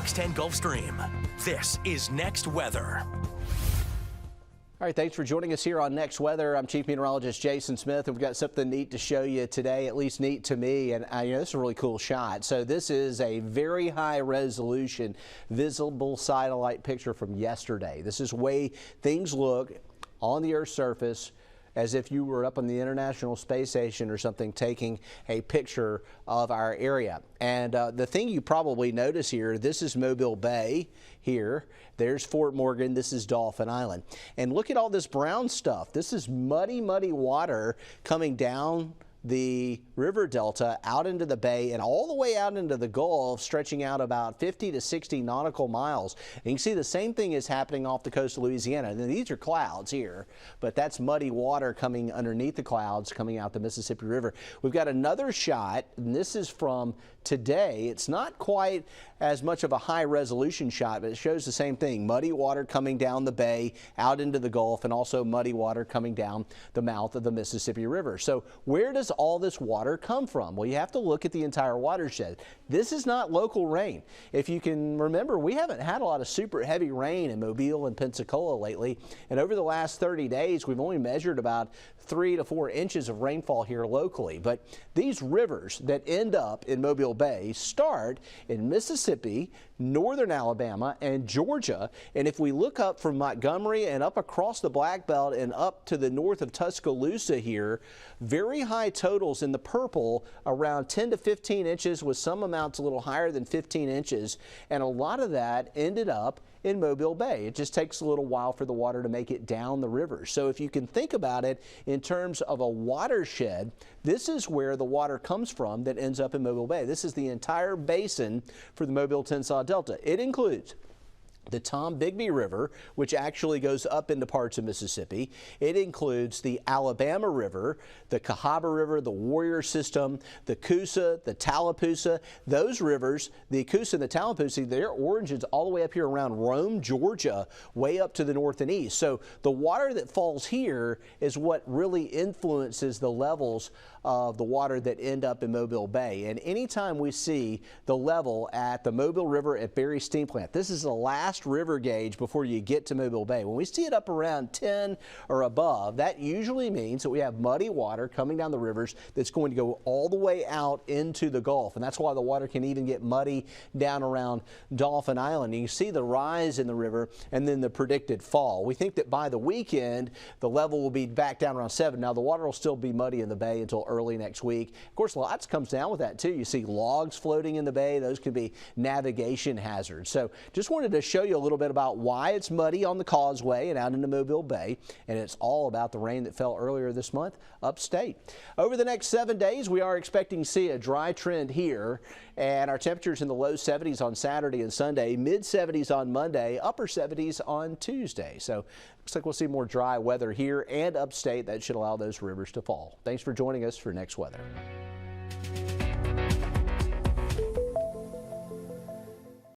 Fox 10 Gulfstream. This is Next Weather. All right, thanks for joining us here on Next Weather. I'm Chief Meteorologist Jason Smith, and we've got something neat to show you today, at least neat to me. And this is a really cool shot. So this is a very high resolution visible satellite picture from yesterday. This is the way things look on the Earth's surface, as if you were up on the International Space Station or something taking a picture of our area. And the thing you probably notice here, this is Mobile Bay here. There's Fort Morgan. This is Dauphin Island. And look at all this brown stuff. This is muddy, muddy water coming down the river delta out into the bay and all the way out into the Gulf, stretching out about 50 to 60 nautical miles. And you can see the same thing is happening off the coast of Louisiana. And these are clouds here, but that's muddy water coming underneath the clouds coming out the Mississippi River. We've got another shot, and this is from today. It's not quite as much of a high resolution shot, but it shows the same thing. Muddy water coming down the bay out into the Gulf, and also muddy water coming down the mouth of the Mississippi River. So where does all this water come from? Well, you have to look at the entire watershed. This is not local rain. If you can remember, we haven't had a lot of super heavy rain in Mobile and Pensacola lately, and over the last 30 days we've only measured about 3 to 4 inches of rainfall here locally. But these rivers that end up in Mobile Bay start in Mississippi, northern Alabama, and Georgia. And if we look up from Montgomery and up across the Black Belt and up to the north of Tuscaloosa here, very high totals in the purple, around 10 to 15 inches, with some amounts a little higher than 15 inches. And a lot of that ended up in Mobile Bay. It just takes a little while for the water to make it down the river. So if you can think about it in terms of a watershed, this is where the water comes from that ends up in Mobile Bay. This is the entire basin for the Mobile-Tensaw Delta. It includes the Tombigbee River, which actually goes up into parts of Mississippi. It includes the Alabama River, the Cahaba River, the Warrior System, the Coosa, the Tallapoosa. Those rivers, the Coosa and the Tallapoosa, their origins all the way up here around Rome, Georgia, way up to the north and east. So the water that falls here is what really influences the levels of the water that end up in Mobile Bay. And anytime we see the level at the Mobile River at Berry Steam Plant, this is the last river gauge before you get to Mobile Bay. When we see it up around 10 or above, that usually means that we have muddy water coming down the rivers that's going to go all the way out into the Gulf. And that's why the water can even get muddy down around Dauphin Island. You see the rise in the river and then the predicted fall. We think that by the weekend, the level will be back down around 7. Now, the water will still be muddy in the bay until early next week. Of course, lots comes down with that too. You see logs floating in the bay. Those could be navigation hazards. So just wanted to show you a little bit about why it's muddy on the causeway and out into Mobile Bay, and it's all about the rain that fell earlier this month upstate. Over the next 7 days, we are expecting to see a dry trend here, and our temperatures in the low 70s on Saturday and Sunday, mid 70s on Monday, upper 70s on Tuesday. So looks like we'll see more dry weather here and upstate. That should allow those rivers to fall. Thanks for joining us for Next Weather.